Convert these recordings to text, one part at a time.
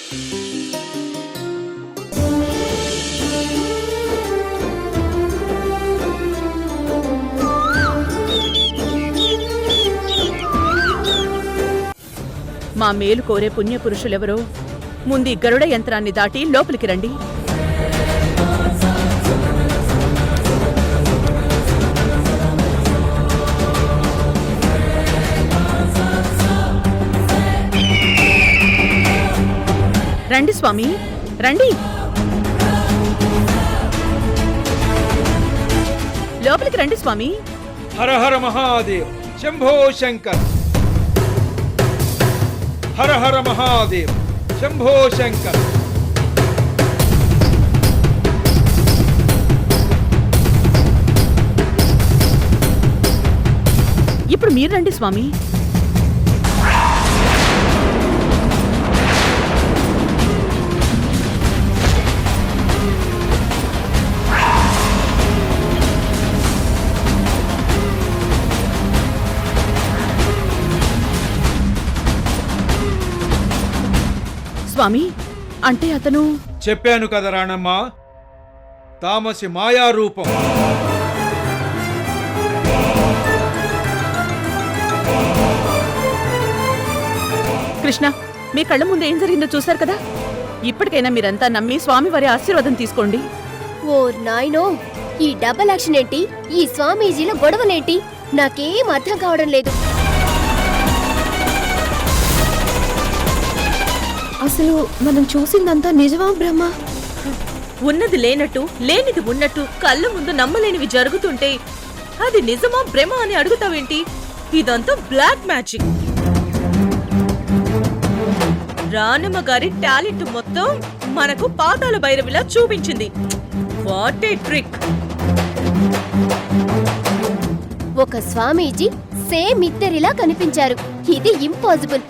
మా మేలు కోరే పుణ్యపురుషులెవరో ముందు గరుడ యంత్రాన్ని దాటి లోపలికి రండి. రండి స్వామి, రండి. లోపలికి రండి స్వామి. హర హర మహాదేవ్, శంభో శంకర్. హర హర మహాదేవ్, శంభో శంకర్. ఇప్పుడు మీరు రండి స్వామి. స్వామి, అంటే అతను... చెప్పాను కదా రాణమ్మ, తామసి మాయారూపం. కృష్ణ, మీ కళ్ళ ముందు ఏం జరిగిందో చూశారు కదా. ఇప్పటికైనా మీరంతా నమ్మి స్వామివారి ఆశీర్వాదం తీసుకోండి. ఓ నాయనో, ఈ డబల్ యాక్షన్ ఏంటి? ఈ స్వామీజీల గొడవలేంటి? నాకేం అర్థం కావడం లేదు. అసలు మనం చూసిందంతా నిజమా బ్రహ్మ? ఉన్నది లేనట్టు, లేనిది ఉన్నట్టు కళ్ళ ముందు నమ్మలేనివి జరుగుతుంటే అది నిజమా భ్రమ అని అడుగుతావేంటి? ఇదంతా బ్లాక్ మ్యాజిక్. రాణమ్మ గారి టాలెంట్ మొత్తం మనకు పాతాళ భైరవిలా చూపించింది. What a trick! ఒక స్వామీజీ సేమ్ ఇద్దరిలా కనిపించారు. ఇది ఇంపాసిబుల్.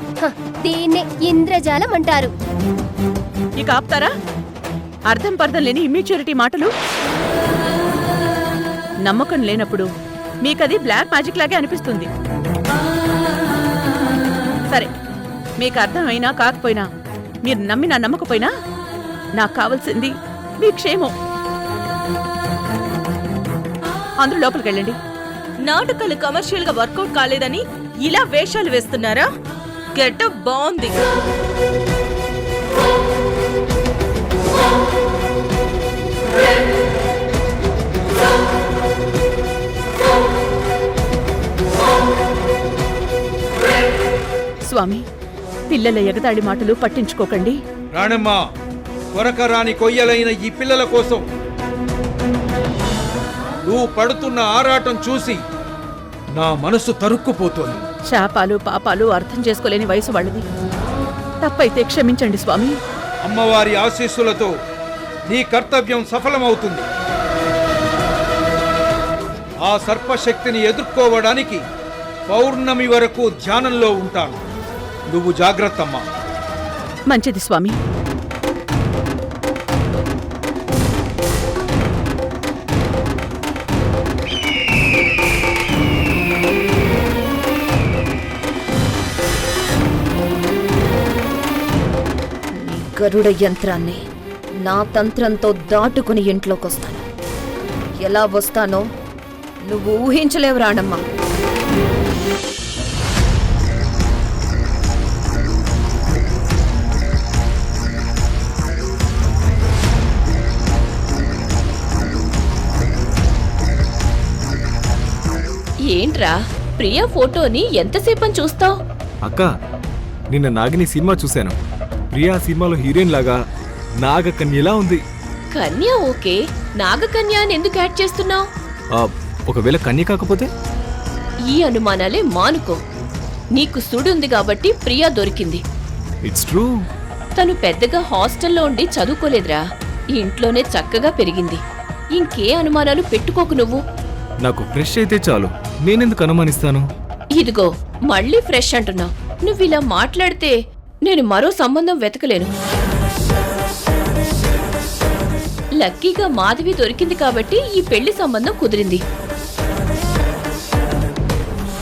దీన్నే ఇంద్రజాలం అంటారు. ఇక ఆపుతారా? అర్థం పర్థం లేని ఇమ్మెచ్యూరిటీ మాటలు. నమ్మకం లేనప్పుడు మీకది బ్లాక్ మ్యాజిక్ లాగే అనిపిస్తుంది. సరే, మీకు అర్థమైనా కాకపోయినా, మీరు నమ్మినా నమ్మకపోయినా, నాకు కావాల్సింది మీ క్షేమం. అందరూ లోపలికి వెళ్ళండి. నాటకాలు కమర్షియల్ గా వర్కౌట్ కాలేదని ఇలా వేషాలు వేస్తున్నారా? గెటప్ బాగుంది. స్వామి, పిల్లల ఎగతాళి మాటలు పట్టించుకోకండి. రాణమ్మ, కొరకరాని కొయ్యలైన ఈ పిల్లల కోసం నువ్వు పడుతున్న ఆరాటం చూసి నా మనసు తరుక్కుపోతోంది. శాపాలు పాపాలు అర్థం చేసుకోలేని వయసు వాళ్ళది. తప్పైతే క్షమించండి స్వామి. అమ్మవారి ఆశీస్సులతో నీ కర్తవ్యం సఫలమవుతుంది. ఆ సర్పశక్తిని ఎదుర్కోవడానికి పౌర్ణమి వరకు ధ్యానంలో ఉంటాను. నువ్వు జాగ్రత్తమ్మా. మంచిది స్వామి. గరుడ యంత్రాన్ని నా తంత్రంతో దాటుకుని ఇంట్లోకొస్తాను. ఎలా వస్తానో నువ్వు ఊహించలేవు రాణమ్మ. ఏంట్రా, ప్రియా ఫోటోని ఎంతసేపని చూస్తావు? అక్క, నిన్న నాగిని సినిమా చూశాను. ప్రియా సినిమాలో హీరోయిన్ లాగా నాగకన్యలా ఉంది. కన్య ఓకే, నాగకన్య అని ఎందుకు యాడ్ చేస్తున్నావు? ఒకవేళ కన్య కాకపోతే? ఈ అనుమానాలే మానుకో. నీకు సుడుంది కాబట్టి ప్రియా దొరికింది. It's true. తను పెద్దగా హాస్టల్లో ఉండి చదువుకోలేదురా, ఇంట్లోనే చక్కగా పెరిగింది. ఇంకే అనుమానాలు పెట్టుకోకు నువ్వు. నాకు ఫ్రెష్ అయితే చాలు, నేనెందుకు అనుమానిస్తాను? ఇదిగో మళ్ళీ ఫ్రెష్ అంటున్నావు. నువ్విలా మాట్లాడితే నేను మరో సంబంధం వెతకలేను. లక్కీగా మాధవి దొరికింది కాబట్టి ఈ పెళ్లి సంబంధం కుదిరింది.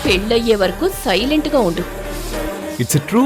పెళ్ళయ్యే వరకు సైలెంట్ గా ఉండు. It's true.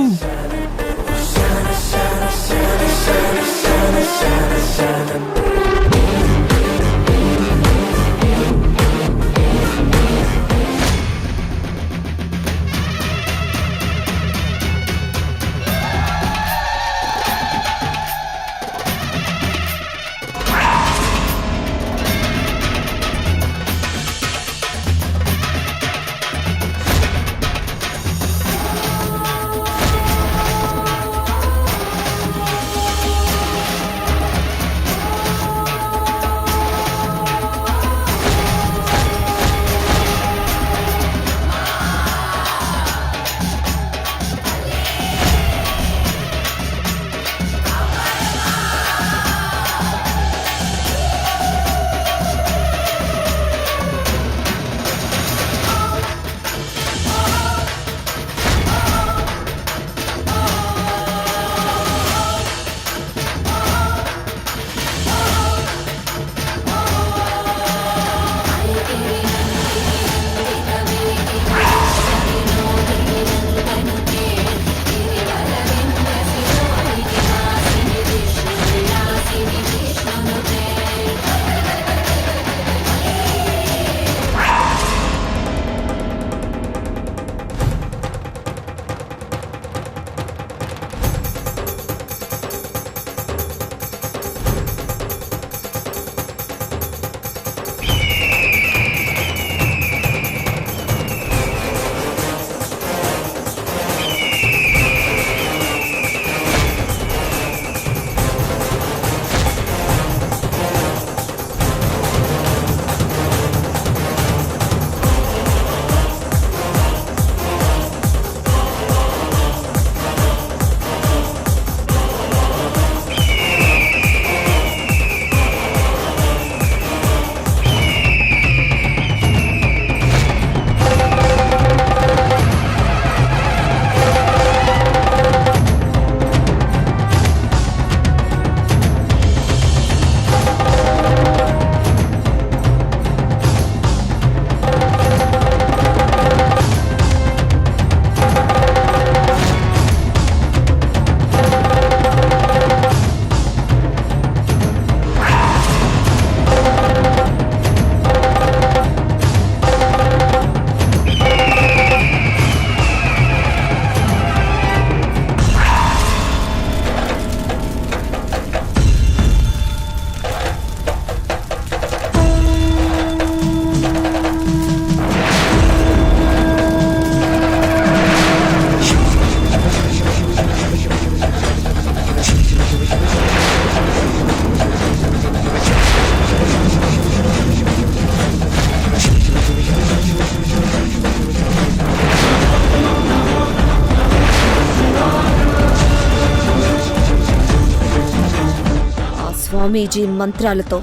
స్వామీజీ మంత్రాలతో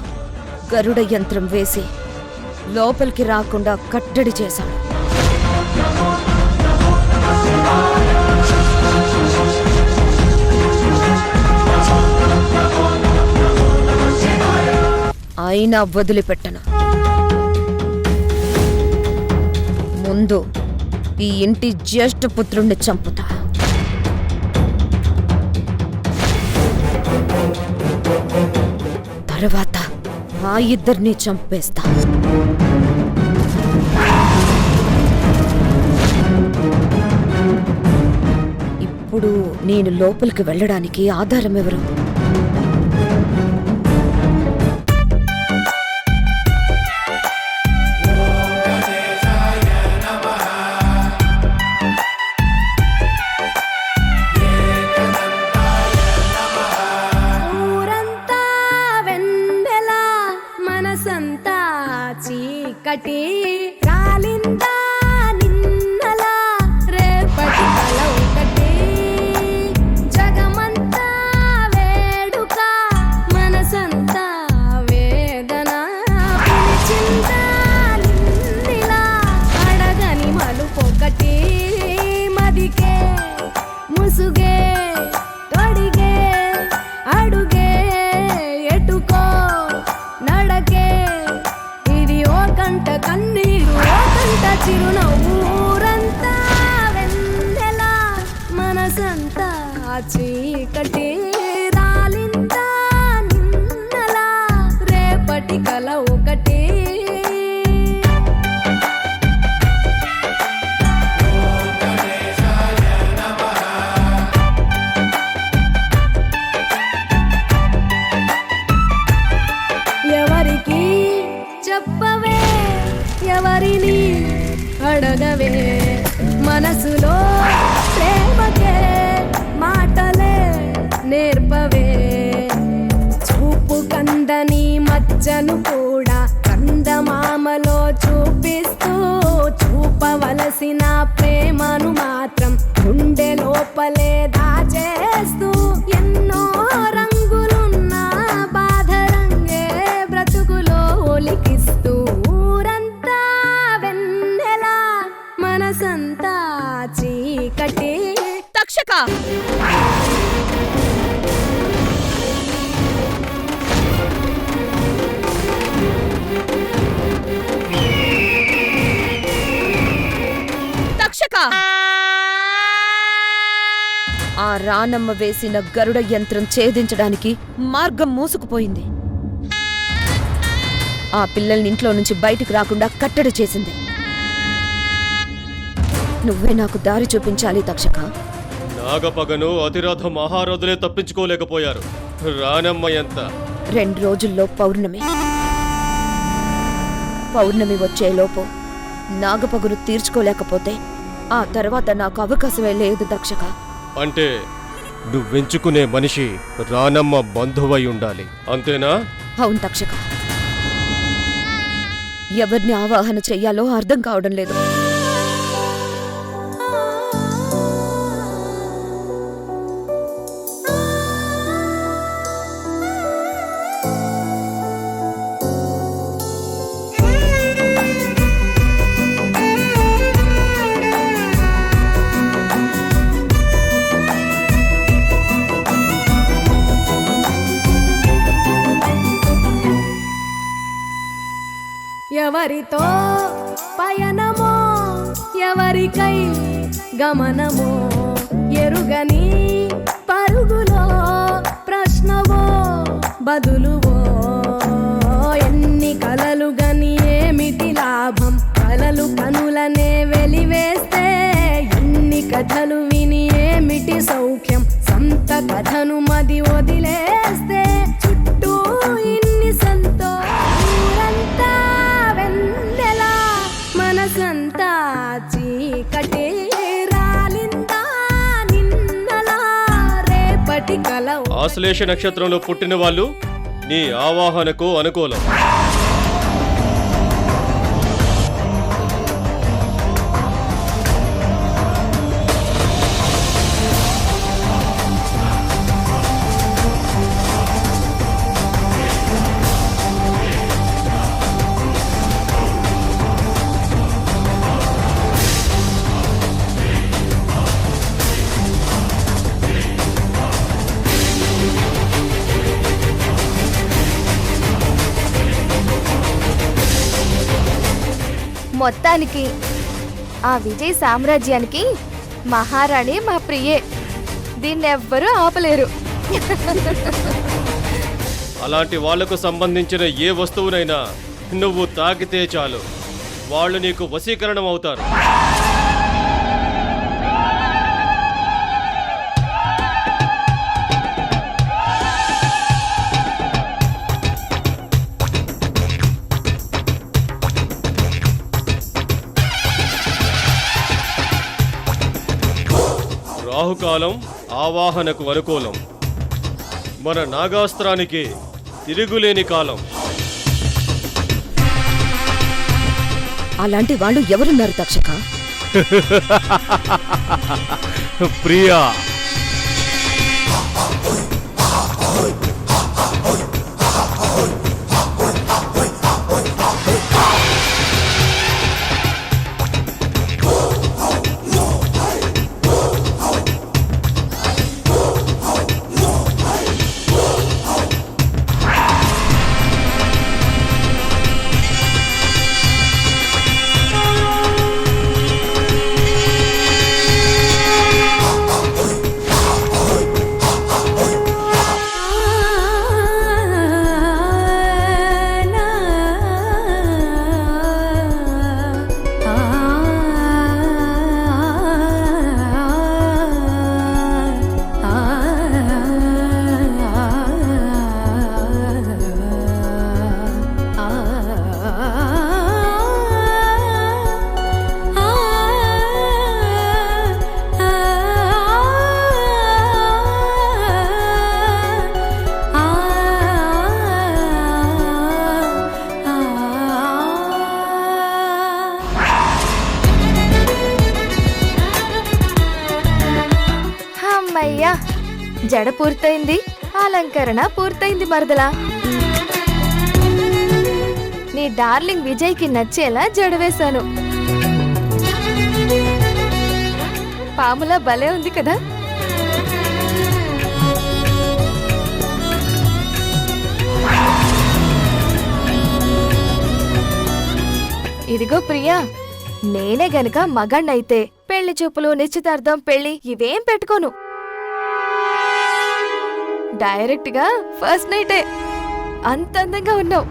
గరుడ యంత్రం వేసి లోపలికి రాకుండా కట్టడి చేశాడు. అయినా వదిలిపెట్టను. ముందు ఈ ఇంటి జ్యేష్ఠపుత్రుణ్ణి చంపుతా. తర్వాత ఆ ఇద్దరిని చంపేస్తా. ఇప్పుడు నేను లోపలికి వెళ్ళడానికి ఆధారం ఎవరు? చీకటి రాలిందా నిన్నలా రేపటి కల ఒకటి జగమంతా వేడుక మనసంతా వేదన పిలిచిందా నిన్నిలా అడగని మలుపొకటి మదికే ముసుగే తొడిగే అడుగే ఎటుకో నడకే కంట కన్నీరు కంట చిరునవ్వురంతా వెన్నెలా మనసంతా చీకటి రాలిందా నిన్నలా రేపటి కల ఒకటి. ఎవరికి చెప్పవే ఎవరిని అడగవే మనసులో ప్రేమకే మాటలే నేర్పవే చూపు కందని మచ్చను కూడా కందమామలో చూపిస్తూ చూపవలసిన ప్రేమను మాత్రం గుండె లోపలే దాచేస్తూ ఎన్నో రంగులున్న బాధ రంగే బ్రతుకులో ఒలికిస్తూ ఊరంతా వెన్నెలా మనసంతా చీకటి. తక్షక తక్షక ఆ రానమ్మ వేసిన గరుడ యంత్రం ఛేదించడానికి మార్గం మూసుకుపోయింది. ఆ పిల్లల్ని ఇంట్లో నుంచి బయటికి రాకుండా కట్టడి చేసింది. నువ్వే నాకు దారి చూపించాలి తక్షక. నాగపగను అతిరథ మహారథులే తప్పించుకోలేకపోయారు. రానమ్మ ఎంత 2 రోజుల్లో పౌర్ణమి. పౌర్ణమి వచ్చేలోపు నాగపగును తీర్చుకోలేకపోతే ఆ తర్వాత నాకు అవకాశమే లేదు తక్షక. అంటే నువ్వెంచుకునే మనిషి రానమ్మ బంధువై ఉండాలి, అంతేనా? అవును తక్షక. ఎవరిని ఆవాహన చెయ్యాలో అర్థం కావడం లేదు. ఎవరితో పయనమో ఎవరికై గమనమో ఎరుగని పరుగులో ప్రశ్నవో బదులువో ఎన్ని కలలు గని ఏమిటి లాభం కలలు కనులనే వెలివేస్తే ఎన్ని కథలు విని ఏమిటి సౌఖ్యం సంత కథను మది వదిలేస్తే చుట్టూ ఇన్ని సంతో ఊరంతా వెన్నెలా మనసంతా చీకటి రాలిందా నిన్నలా రేపటి కల. ఆశ్లేష నక్షత్రంలో పుట్టిన వాళ్ళు నీ ఆవాహనకు అనుకూలం. మొత్తానికి ఆ విజయ్ సామ్రాజ్యానికి మహారాణి మా ప్రియే. దీన్నెవ్వరూ ఆపలేరు. అలాంటి వాళ్లకు సంబంధించిన ఏ వస్తువునైనా నువ్వు తాకితే చాలు వాళ్ళు నీకు వశీకరణం అవుతారు. రాహుకాలం ఆవాహనకు అనుకూలం. మన నాగాస్త్రానికి తిరుగులేని కాలం. అలాంటి వాళ్ళు ఎవరున్నారు తక్షక? ప్రియా, అమ్మయ్యా, జడ పూర్తయింది, అలంకరణ పూర్తయింది మరదలా. నీ డార్లింగ్ విజయ్కి నచ్చేలా జడ వేశాను. పాములా భలే ఉంది కదా. ఇదిగో ప్రియా, నేనే గనక మగాణ్ణైతే పెళ్లి చూపులు, నిశ్చితార్థం, పెళ్లి ఇవేం పెట్టుకోను. డైరెక్ట్ గా ఫస్ట్ నైటే. అంత అందంగా ఉన్నావు.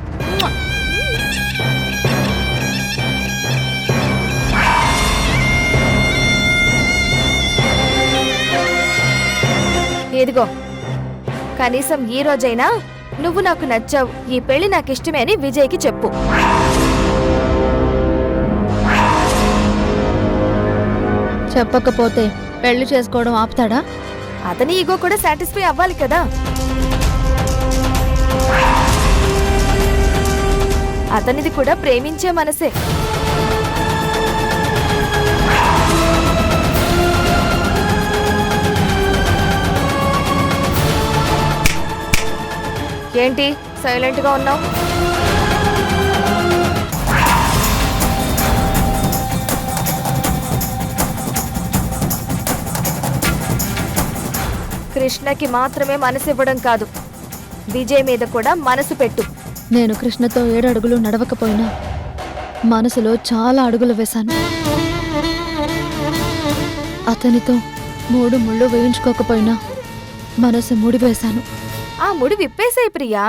ఇదిగో, కనీసం ఈ రోజైనా నువ్వు నాకు నచ్చావు, ఈ పెళ్లి నాకు ఇష్టమే అని విజయ్కి చెప్పు. చెప్పకపోతే పెళ్లి చేసుకోవడం ఆపుతాడా? అతని ఈగో కూడా సాటిస్ఫై అవ్వాలి కదా. అతనిది కూడా ప్రేమించే మనసే. ఏంటి సైలెంట్ గా ఉన్నావు? కృష్ణకి మాత్రమే మనసు ఇవ్వడం కాదు, విజయ్ మీద కూడా మనసు పెట్టు. నేను కృష్ణతో 7 అడుగులు నడవకపోయినా మనసులో చాలా అడుగులు వేశాను. అతనితో 3 ముళ్ళు వేయించుకోకపోయినా మనసు ముడి వేశాను. ఆ ముడి విప్పేసాయి ప్రియా.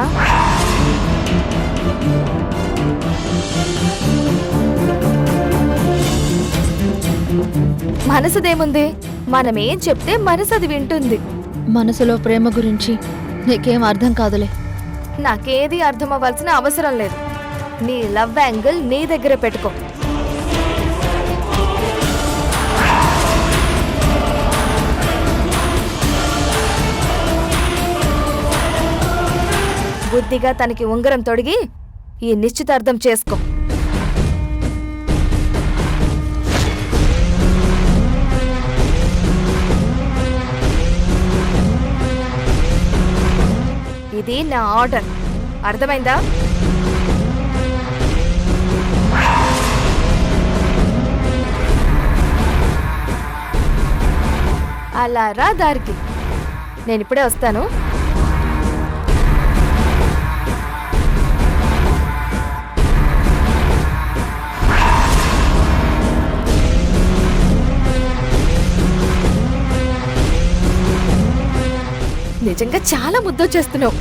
మనసుదేముంది, మనమేం చెప్తే మనసు అది వింటుంది. మనసులో ప్రేమ గురించి నీకేం అర్థం కాదులే. నాకేది అర్థం అవ్వాల్సిన అవసరం లేదు. నీ లవ్ యాంగిల్ నీ దగ్గర పెట్టుకో. బుద్ధిగా తనకి ఉంగరం తొడిగి ఈ నిశ్చితార్థం చేసుకో. ఇది నా ఆర్డర్, అర్థమైందా? అలా రా దారికి. నేను ఇప్పుడే వస్తాను. నిజంగా చాలా ముద్దొచ్చేస్తున్నావు.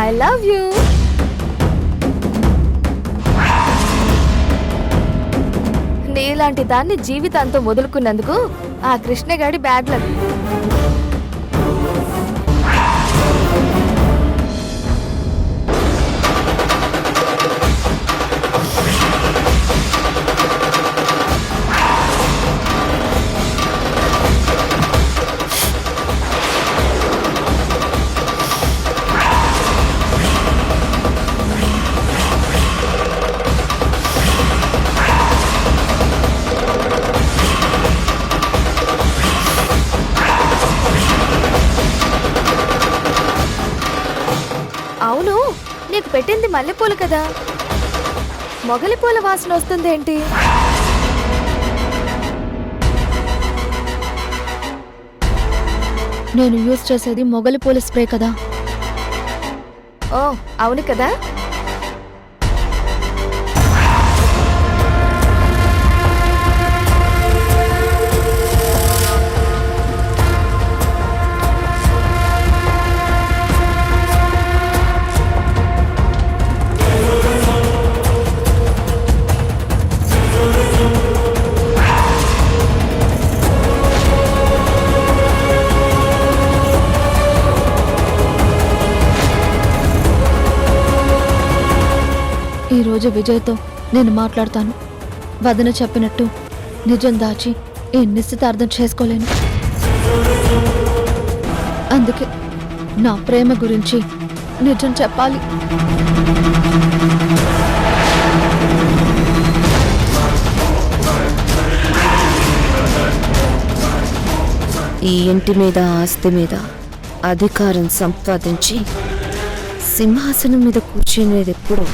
I love you. నీలాంటి దాన్ని జీవితాంతం వదులుకున్నందుకు ఆ కృష్ణగాడి బ్యాడ్ లక్. అవును, నీకు పెట్టింది మల్లెపూలు కదా, మొగలిపూల వాసన వస్తుందేంటి? నేను యూజ్ చేసేది మొగలి పూల స్ప్రే కదా. ఓ అవును కదా. ఈరోజు విజయ్తో నేను మాట్లాడతాను. వదన చెప్పినట్టు నిజం దాచి ఈ నిశ్చితార్థం చేసుకోలేను. అందుకే నా ప్రేమ గురించి నిజం చెప్పాలి. ఈ ఇంటి మీద ఆస్తి మీద అధికారం సంపాదించి సింహాసనం మీద కూర్చునేది ఎప్పుడు